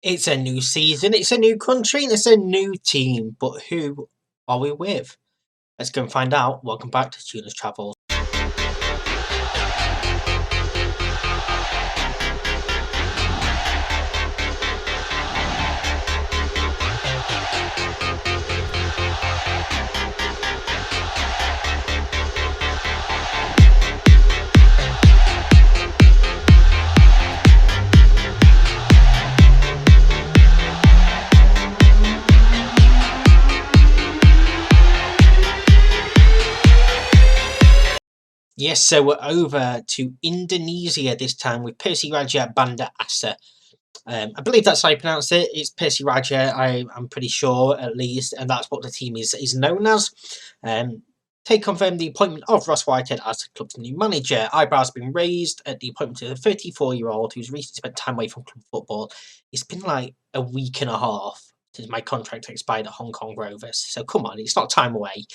It's a new season, it's a new country, and it's a new team. But who are we with? Let's go and find out. Welcome back to Tuna's Travels. Yes, so we're over to Indonesia this time with Percy Raja Banda Asa. I believe that's how you pronounce it. It's Percy Raja, I'm pretty sure, at least, and that's what the team is known as. Take confirmed the appointment of Ross Whitehead as the club's new manager. Eyebrows been raised at the appointment of the 34-year-old who's recently spent time away from club football. It's been like a week and a half since my contract expired at Hong Kong Rovers, so come on, it's not time away.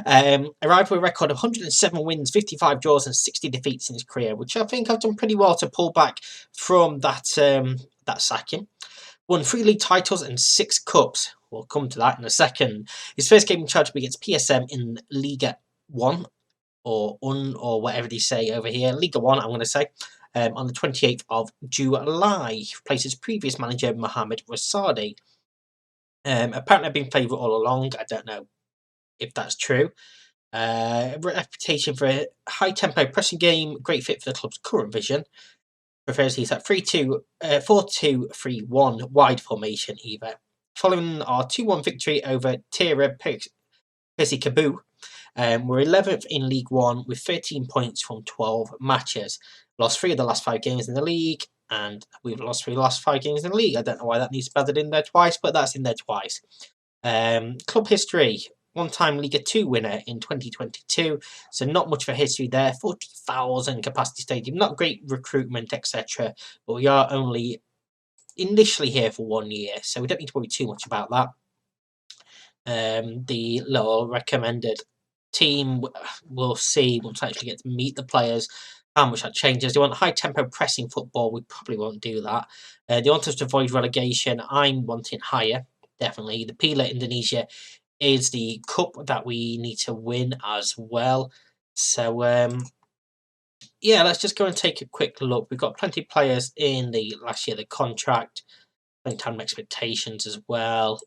Arrived with a record of 107 wins, 55 draws, and 60 defeats in his career, which I think I've done pretty well to pull back from that sacking. Won 3 league titles and 6 cups. We'll come to that in a second. His first game in charge will be against PSM in Liga 1, or whatever they say over here. Liga 1, I'm going to say. On the 28th of July. He replaces previous manager Mohamed Rasadi. Apparently I've been favourite all along. I don't know if that's true. Reputation for a high-tempo pressing game. Great fit for the club's current vision. Prefers he's at 4-2-3-1 wide formation either. Following our 2-1 victory over Tira Persikabo, we're 11th in League 1 with 13 points from 12 matches. Lost 3 of the last 5 games in the league, and we've lost 3 of the last 5 games in the league. I don't know why that needs to be added in there twice, but that's in there twice. Club history. One-time Liga 2 winner in 2022, so not much for history there. 40,000 capacity stadium, not great recruitment, etc. But we are only initially here for 1 year, so we don't need to worry too much about that. The little recommended team, we'll see once I actually get to meet the players how much that changes. They want high-tempo pressing football. We probably won't do that. They want us to avoid relegation. I'm wanting higher, definitely. The Piala Indonesia is the cup that we need to win as well. So, yeah, let's just go and take a quick look. We've got plenty of players in the last year, the contract, playing time expectations as well.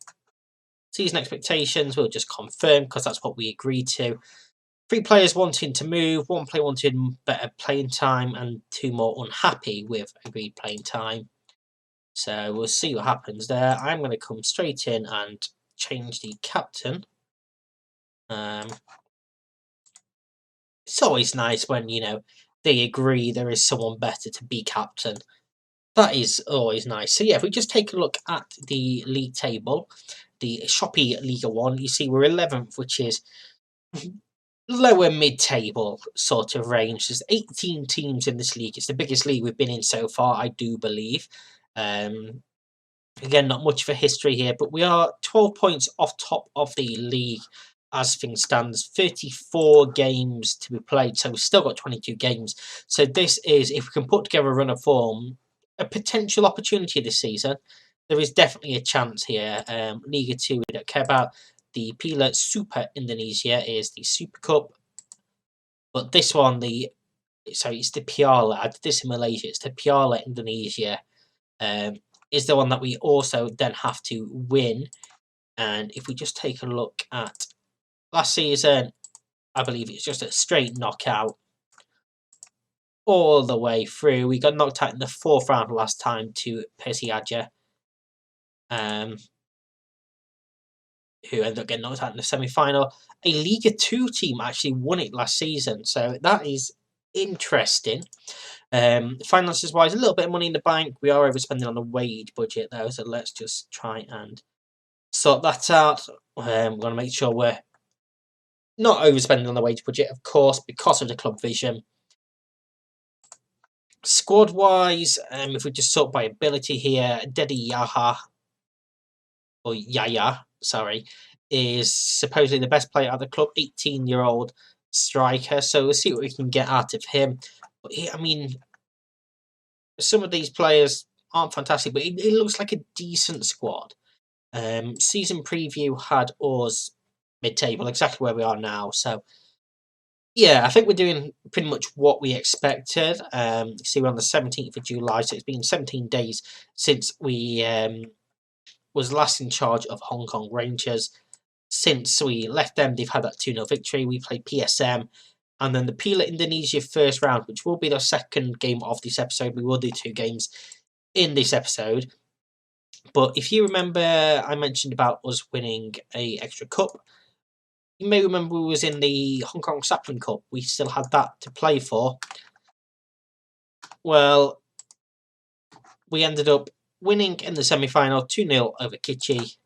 Season expectations, we'll just confirm because that's what we agreed to. 3 players wanting to move, 1 player wanting better playing time, and 2 more unhappy with agreed playing time. So we'll see what happens there. I'm going to come straight in and change the captain. It's always nice when, they agree there is someone better to be captain. That is always nice. So yeah, if we just take a look at the league table, the Shopee Liga 1, you see we're 11th, which is lower mid-table sort of range. There's 18 teams in this league. It's the biggest league we've been in so far, I do believe. Again, not much for history here, but we are 12 points off top of the league as things stands. 34 games to be played, so we've still got 22 games. So this is, if we can put together a run of form, a potential opportunity this season. There is definitely a chance here. Liga 2 we don't care about. The Piala Super Indonesia is the Super Cup. But this one, it's the Piala. I did this in Malaysia. It's the Piala Indonesia. Is the one that we also then have to win. And if we just take a look at last season, I believe it's just a straight knockout all the way through. We got knocked out in the 4th round last time to Percy Raja, who ended up getting knocked out in the semi-final. A Liga 2 team actually won it last season, so that is interesting. Finances wise, a little bit of money in the bank. We are overspending on the wage budget though, so let's just try and sort that out. We're going to make sure we're not overspending on the wage budget, of course, because of the club vision. Squad wise, if we just sort by ability here, Dedi Yaya, sorry, is supposedly the best player at the club, 18-year-old striker. So we'll see what we can get out of him. But I mean, some of these players aren't fantastic, but it looks like a decent squad. Season preview had us mid-table, exactly where we are now. So yeah, I think we're doing pretty much what we expected. See, we're on the 17th of July, so it's been 17 days since we was last in charge of Hong Kong Rangers. Since we left them, they've had that 2-0 victory. We played PSM, and then the Piala Indonesia first round, which will be the second game of this episode. We will do 2 games in this episode. But if you remember, I mentioned about us winning a extra cup. You may remember we was in the Hong Kong Sapling Cup. We still had that to play for. Well, we ended up winning in the semi-final 2-0 over Kitchi.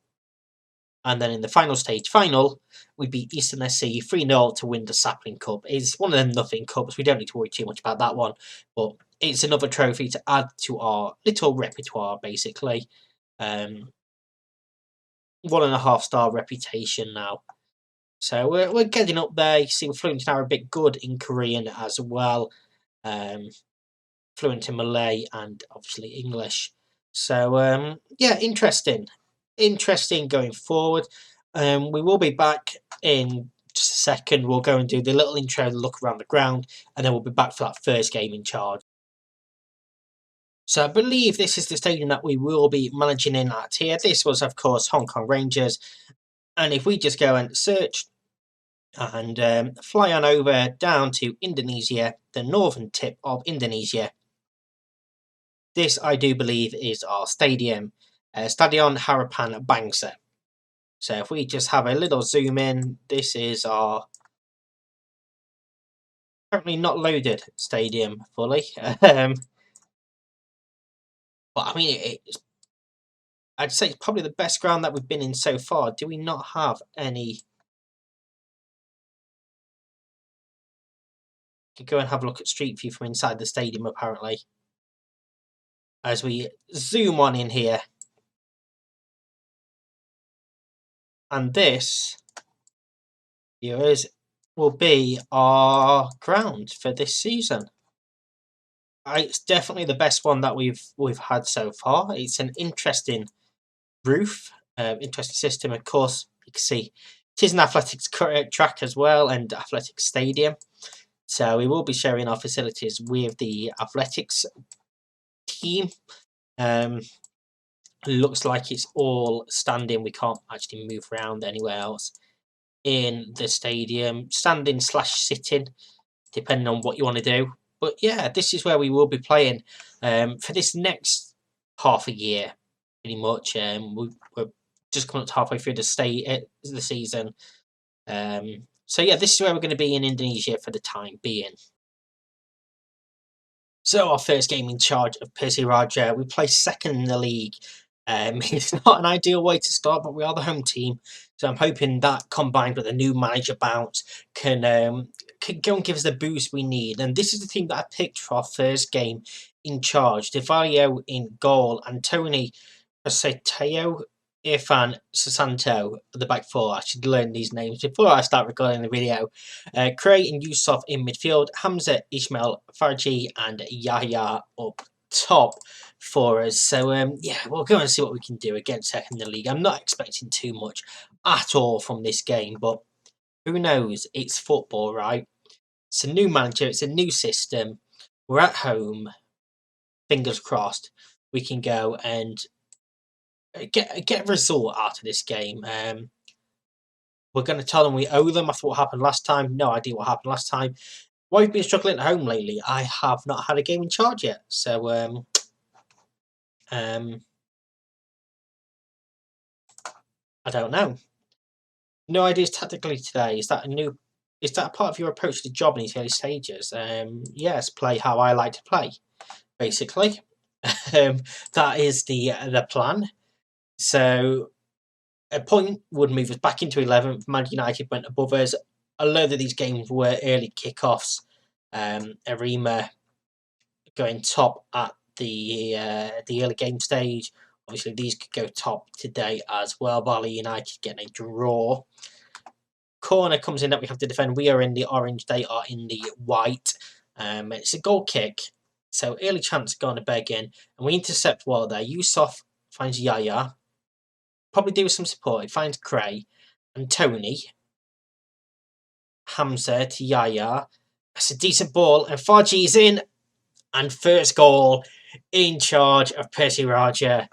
And then in the final stage final, we beat Eastern SC 3-0 to win the Sapling Cup. It's one of them nothing cups. We don't need to worry too much about that one. But it's another trophy to add to our little repertoire, basically. 1.5-star reputation now. So we're getting up there. You see, we're fluent in Arabic, good in Korean as well. Fluent in Malay and obviously English. So yeah, interesting going forward. We will be back in just a second. We'll go and do the little intro, look around the ground, and then we'll be back for that first game in charge. So I believe this is the stadium that we will be managing in at here. This was, of course, Hong Kong Rangers. And if we just go and search and fly on over down to Indonesia, the northern tip of Indonesia, this, I do believe, is our stadium, Stadion Harapan Bangsa. So if we just have a little zoom in, this is our currently not loaded stadium fully. But I mean, I'd say it's probably the best ground that we've been in so far. Do we not have any? Could go and have a look at Street View from inside the stadium, apparently. As we zoom on in here. And this, viewers, will be our ground for this season. It's definitely the best one that we've had so far. It's an interesting roof, interesting system. Of course, you can see it is an athletics track as well and athletics stadium. So we will be sharing our facilities with the athletics team. Looks like it's all standing. We can't actually move around anywhere else in the stadium. Standing / sitting, depending on what you want to do. But yeah, this is where we will be playing for this next half a year, pretty much. We're just coming up to halfway through the season. So yeah, this is where we're going to be in Indonesia for the time being. So our first game in charge of Percy Raja, we play second in the league. It's not an ideal way to start, but we are the home team. So I'm hoping that combined with a new manager bounce can go and give us the boost we need. And this is the team that I picked for our first game in charge. Devalio in goal, Antoni Pasateo, Irfan Susanto at the back four. I should learn these names before I start recording the video. Cray and Yusuf in midfield, Hamza, Ismail, Farji and Yahya up top for us. So yeah, we'll go and see what we can do against second in the league. I'm not expecting too much at all from this game, but who knows? It's football, right? It's a new manager, it's a new system. We're at home. Fingers crossed we can go and get a result out of this game. We're going to tell them we owe them after what happened last time. No idea what happened last time. Why we've been struggling at home lately? I have not had a game in charge yet. So I don't know. No ideas tactically today. Is that a part of your approach to the job in these early stages? Yes, play how I like to play, basically. That is the plan. So a point would move us back into 11th. Man United went above us. A load of these games were early kickoffs. Arima going top at the early game stage. Obviously, these could go top today as well. Bali United getting a draw. Corner comes in that we have to defend. We are in the orange. They are in the white. It's a goal kick. So early chance going to beg in. And we intercept well there. Yusuf finds Yaya. Probably do some support. He finds Cray and Tony. Hamza to Yaya. That's a decent ball. And Faji's in. And first goal in charge of Percy Raja.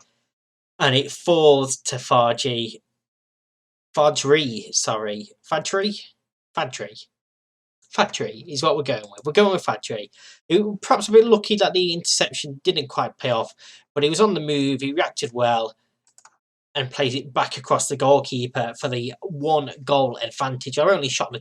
And it falls to Faji. Fadri, sorry. Fadri is what we're going with. We're going with Fadri. Perhaps a bit lucky that the interception didn't quite pay off. But he was on the move. He reacted well. And plays it back across the goalkeeper for the 1-goal advantage. Our only shot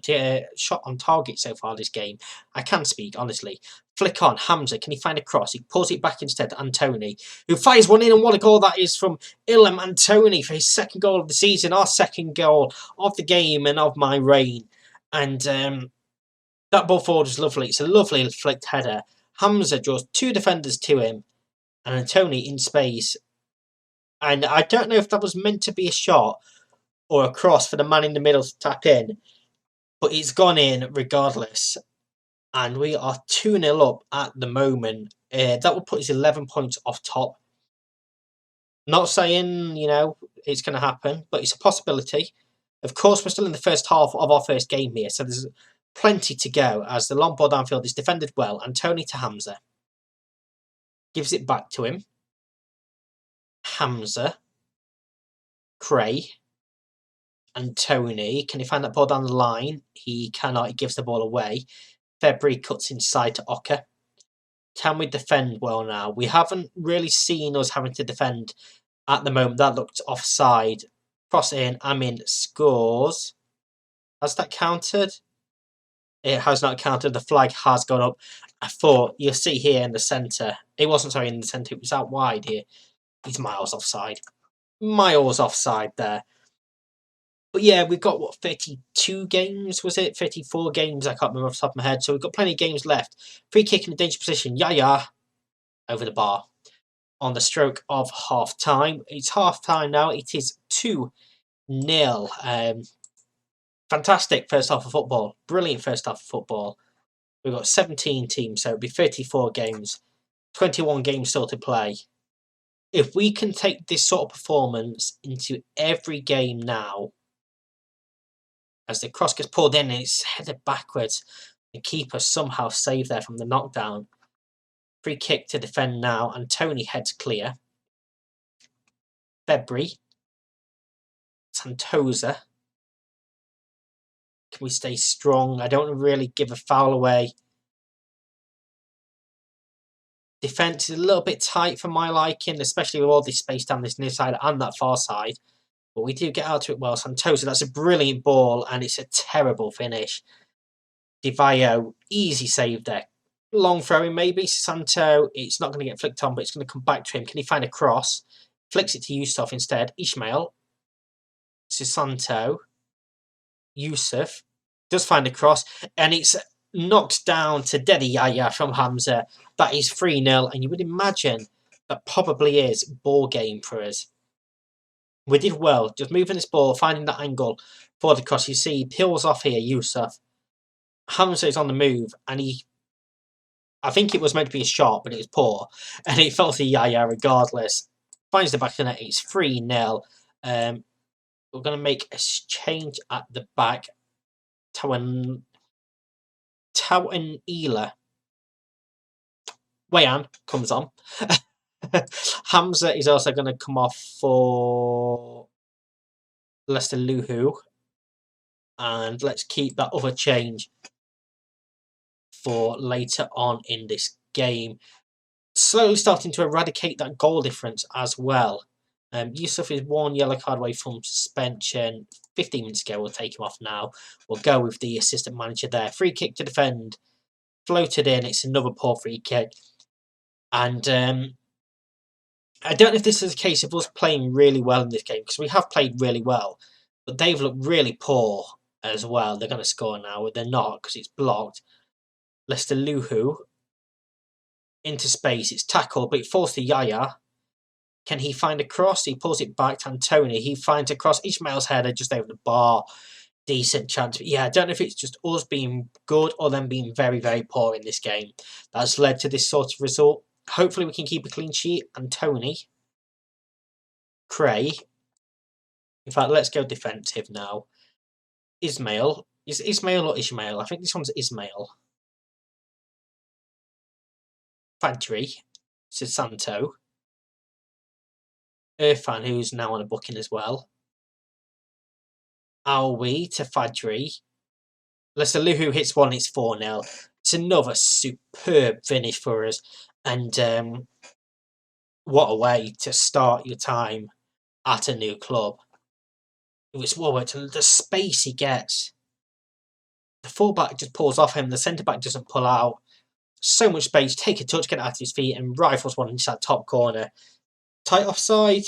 on target so far this game. I can speak, honestly. Flick on, Hamza, can he find a cross? He pulls it back instead to Antony, who fires one in, and what a goal that is from Ilham Antony for his second goal of the season, our second goal of the game and of my reign. And that ball forward is lovely. It's a lovely flicked header. Hamza draws 2 defenders to him, and Antony in space. And I don't know if that was meant to be a shot or a cross for the man in the middle to tap in. But it's gone in regardless. And we are 2-0 up at the moment. That will put us 11 points off top. Not saying, it's going to happen. But it's a possibility. Of course, we're still in the first half of our first game here. So there's plenty to go. As the long ball downfield is defended well. And Tony to Hamza. Gives it back to him. Hamza, Cray, and Tony. Can he find that ball down the line? He cannot. He gives the ball away. February cuts inside to Ocker. Can we defend well now? We haven't really seen us having to defend at the moment. That looked offside. Cross in. Amin scores. Has that counted? It has not counted. The flag has gone up. I thought you'll see here in the centre. It wasn't, sorry, in the centre. It was out wide here. He's miles offside. Miles offside there. But yeah, we've got, 32 games, was it? 34 games, I can't remember off the top of my head. So we've got plenty of games left. Free kick in a dangerous position. Yaya over the bar on the stroke of half-time. It's half-time now. It is 2-0. Fantastic first half of football. Brilliant first half of football. We've got 17 teams, so it'll be 34 games. 21 games still to play. If we can take this sort of performance into every game now, as the cross gets pulled in and it's headed backwards, the keeper somehow saved there from the knockdown. Free kick to defend now, and Tony heads clear. February. Santosa. Can we stay strong? I don't really give a foul away. Defence is a little bit tight for my liking, especially with all this space down this near side and that far side. But we do get out to it well. Santosa, that's a brilliant ball, and it's a terrible finish. Divayo, easy save there. Long throwing maybe. Santo, it's not going to get flicked on, but it's going to come back to him. Can he find a cross? Flicks it to Yusuf instead. Ishmael. This is Santo. Yusuf does find a cross, and it's knocked down to Dedi Yaya from Hamza. That is 3-0, and you would imagine that probably is ball game for us. We did well, just moving this ball, finding that angle for the cross. You see, he peels off here, Yusuf. Hamza is on the move, and I think it was meant to be a shot, but it was poor, and it fell to Yaya regardless. Finds the back of the net, it's 3-0. We're going to make a change at the back. Tauenila. Wayan comes on. Hamza is also going to come off for Leicester Luhu. And let's keep that other change for later on in this game. Slowly starting to eradicate that goal difference as well. Yusuf is 1 yellow card away from suspension. 15 minutes ago, we'll take him off now. We'll go with the assistant manager there. Free kick to defend. Floated in. It's another poor free kick. And I don't know if this is a case of us playing really well in this game, because we have played really well. But they've looked really poor as well. They're going to score now. They're not, because it's blocked. Leicester Luhu. Into space. It's tackled, but it falls to Yaya. Can he find a cross? He pulls it back to Antony. He finds a cross. Ishmael's header just over the bar. decent chance. But yeah, I don't know if it's just us being good or them being very, very poor in this game that's led to this sort of result. Hopefully we can keep a clean sheet. And Tony, Cray. In fact, let's go defensive now. Ismail. Is Ismail or Ishmael? I think this one's Ismail. Fadri. Sisanto. Irfan, who's now on a booking as well. Alwi to Fadri. Lesaluhu hits one, it's 4-0. It's another superb finish for us. And what a way to start your time at a new club. It was the space he gets. The fullback just pulls off him. The centre-back doesn't pull out. So much space. Take a touch, get out of his feet, and rifles one into that top corner. Tight offside.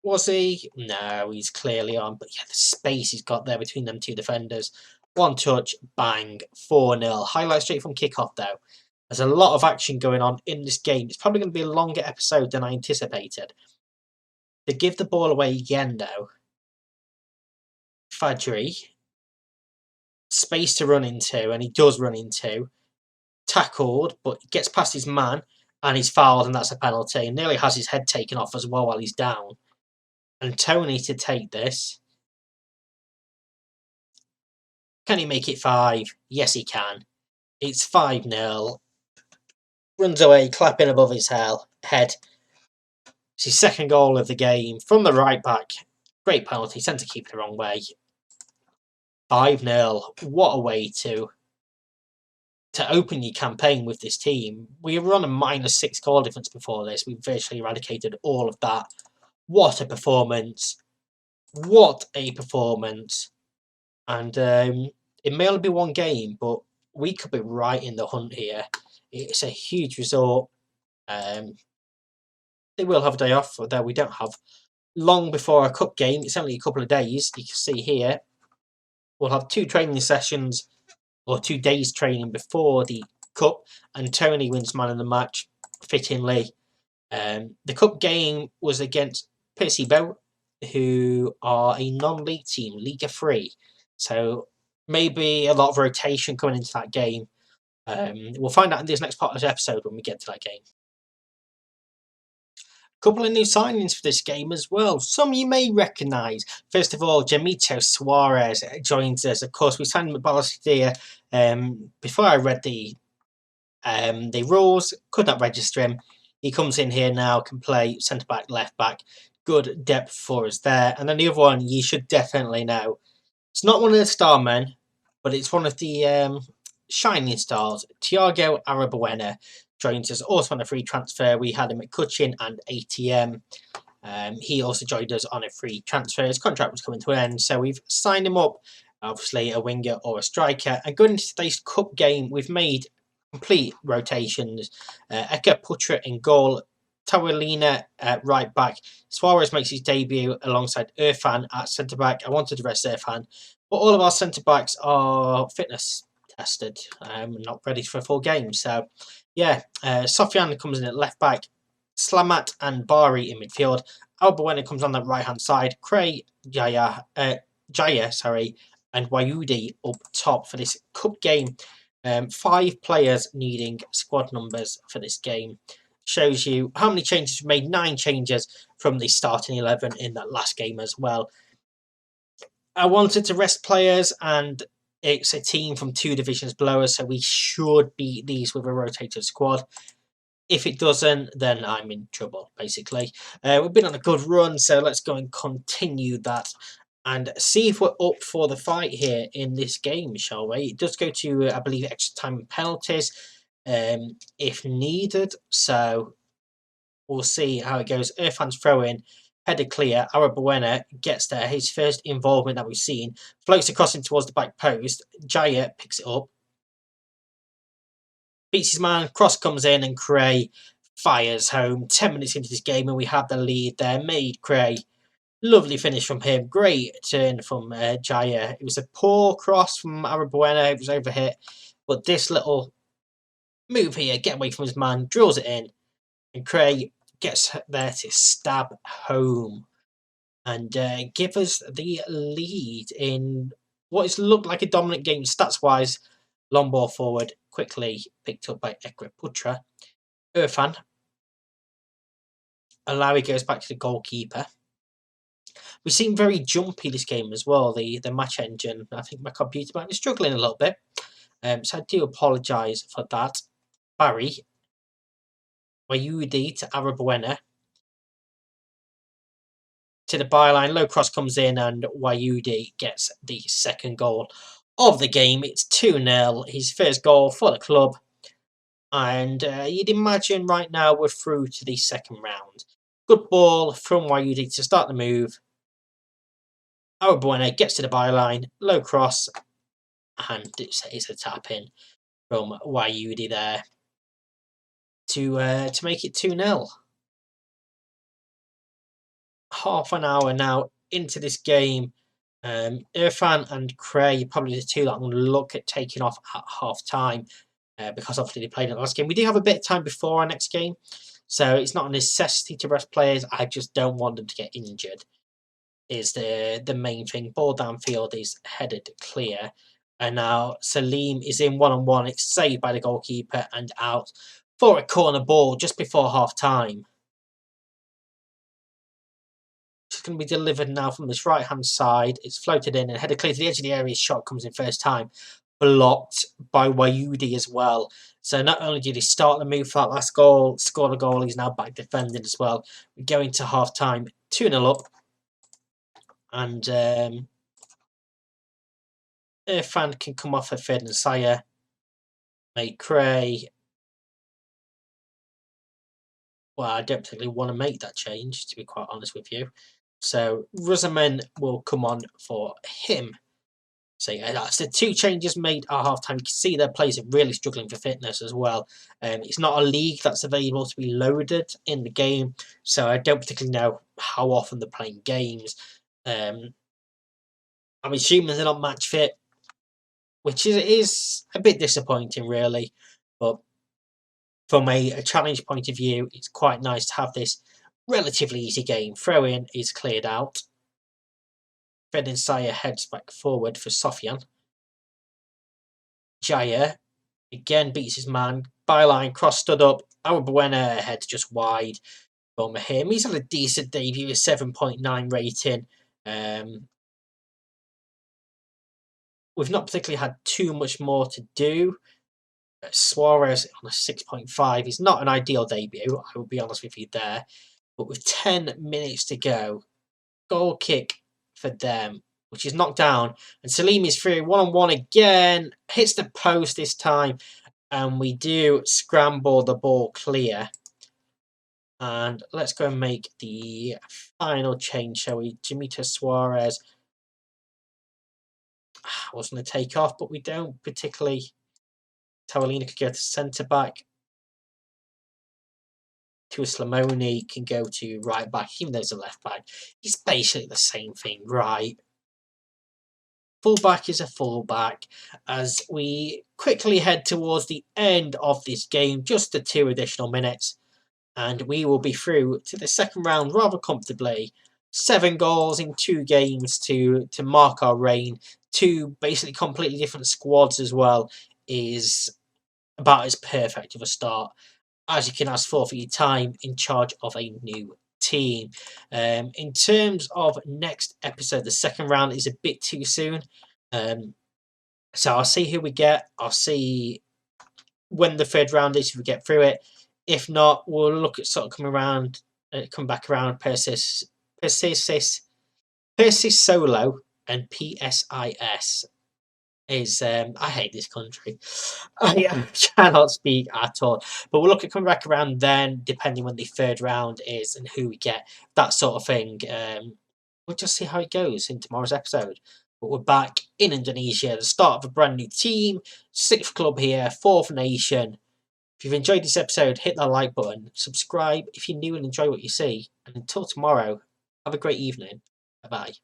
Was he? No, he's clearly on. But yeah, the space he's got there between them two defenders. One touch, bang, 4-0. Highlight straight from kickoff, though. There's a lot of action going on in this game. It's probably going to be a longer episode than I anticipated. They give the ball away again, though. Fadri. Space to run into, and he does run into. Tackled, but gets past his man, and he's fouled, and that's a penalty. And nearly has his head taken off as well while he's down. And Tony to take this. Can he make it 5? Yes, he can. It's 5-0. Runs away, clapping above his head. It's his second goal of the game from the right back. Great penalty, sent to keep it the wrong way. 5-0. What a way to open your campaign with this team. We were on a -6 goal difference before this. We virtually eradicated all of that. What a performance. What a performance. And it may only be one game, but we could be right in the hunt here. It's a huge result. They will have a day off, although we don't have long before a cup game. It's only a couple of days. You can see here, we'll have 2 training sessions or 2 days training before the cup, and Tony wins man of the match, fittingly. The cup game was against Percibo, who are a non-league team, Liga 3. So maybe a lot of rotation coming into that game. We'll find out in this next part of the episode when we get to that game. Couple of new signings for this game as well. Some you may recognise. First of all, Jamito Suarez joins us. Of course, we signed him at Balasadia. Before I read the rules, could not register him. He comes in here now, can play centre back, left back. Good depth for us there. And then the other one you should definitely know. It's not one of the star men, but it's one of the shining stars. Thiago Arabuena joins us also on a free transfer. We had him at Cutchin and ATM. He also joined us on a free transfer. His contract was coming to an end, so we've signed him up. Obviously, a winger or a striker. And going into today's cup game, we've made complete rotations. Eka Putra in goal. Tawalina at right back. Suarez makes his debut alongside Irfan at centre back. I wanted to rest Irfan, but all of our centre backs are fitness tested, not ready for a full game. So, yeah, Sofian comes in at left back. Slamat and Bari in midfield. Albuena comes on the right hand side. Cray, Jaya, and Wayudi up top for this cup game. 5 players needing squad numbers for this game. Shows you how many changes we made. 9 changes from the starting 11 in that last game as well. I wanted to rest players, and it's a team from 2 divisions below us, so we should beat these with a rotated squad. If it doesn't, then I'm in trouble, basically. We've been on a good run, so let's go and continue that and see if we're up for the fight here in this game, shall we? It does go to, I believe, extra time and penalties if needed. So we'll see how it goes. Irfan's throw in, headed clear. Arabuena gets there. His first involvement that we've seen. Floats across in towards the back post. Jaya picks it up. Beats his man. Cross comes in and Cray fires home. 10 minutes into this game and we have the lead there. Made Cray. Lovely finish from him. Great turn from Jaya. It was a poor cross from Arabuena. It was overhit. But this little move here, get away from his man, drills it in. And Cray gets there to stab home and give us the lead in what has looked like a dominant game stats-wise. Long ball forward, quickly picked up by Ekra Putra. Irfan. Alawi goes back to the goalkeeper. We seem very jumpy this game as well. The match engine, I think my computer might be struggling a little bit. So I do apologise for that. Barry. Wayudi to Arabuena. To the byline, low cross comes in and Wayudi gets the second goal of the game. It's 2-0, his first goal for the club. And you'd imagine right now we're through to the second round. Good ball from Wayudi to start the move. Arabuena gets to the byline, low cross, and it's a tap in from Wayudi there to make it 2-0. Half an hour now into this game. Irfan and Cray probably the two that I'm going to look at taking off at half time because obviously they played in the last game. We do have a bit of time before our next game, so it's not a necessity to rest players. I just don't want them to get injured. Is the main thing. Ball downfield is headed clear, and now Salim is in one-on-one. It's saved by the goalkeeper and out for a corner ball just before half time. It's going to be delivered now from this right-hand side. It's floated in and headed clear to the edge of the area. Shot comes in first time. Blocked by Wayudi as well. So not only did he start the move for that last goal, score the goal, he's now back defending as well. We go into half-time, 2-0 up. And Irfan can come off for Fed and Sire. Make Cray. Well, I don't particularly want to make that change, to be quite honest with you. So Ruzaman will come on for him. So yeah, that's the two changes made at halftime. You can see their players are really struggling for fitness as well. It's not a league that's available to be loaded in the game, so I don't particularly know how often they're playing games. I'm assuming they're not match fit, which is a bit disappointing, really. But from a challenge point of view, it's quite nice to have this relatively easy game. Throw in is cleared out. Fred and Sire heads back forward for Sofian. Jaya again beats his man. Byline cross stood up. Arabuena heads just wide from him. He's had a decent debut, a 7.9 rating. We've not particularly had too much more to do. Suarez on a 6.5 is not an ideal debut, I will be honest with you there. But with 10 minutes to go, goal kick for them, which is knocked down. And Salim is through one-on-one again. Hits the post this time. And we do scramble the ball clear. And let's go and make the final change, shall we? Jimito Suarez. I was going to take off, but we don't particularly. Tawalina could go to centre-back. Slamoni can go to right-back, even though it's a left-back. It's basically the same thing, right? Fullback is a fullback as we quickly head towards the end of this game, just the 2 additional minutes, and we will be through to the second round rather comfortably. 7 goals in 2 games to mark our reign. 2 basically completely different squads as well is about as perfect of a start as you can ask for your time in charge of a new team. In terms of next episode, the second round is a bit too soon. So I'll see who we get. I'll see when the third round is if we get through it. If not, we'll look at sort of come back around Persis Solo and PSIS. Is I hate this country. I cannot speak at all. But we'll look at coming back around then, depending when the third round is and who we get, that sort of thing. We'll just see how it goes in tomorrow's episode. But we're back in Indonesia, the start of a brand new team, 6th club here, 4th nation. If you've enjoyed this episode, hit that like button, subscribe if you're new and enjoy what you see. And until tomorrow, have a great evening. Bye-bye.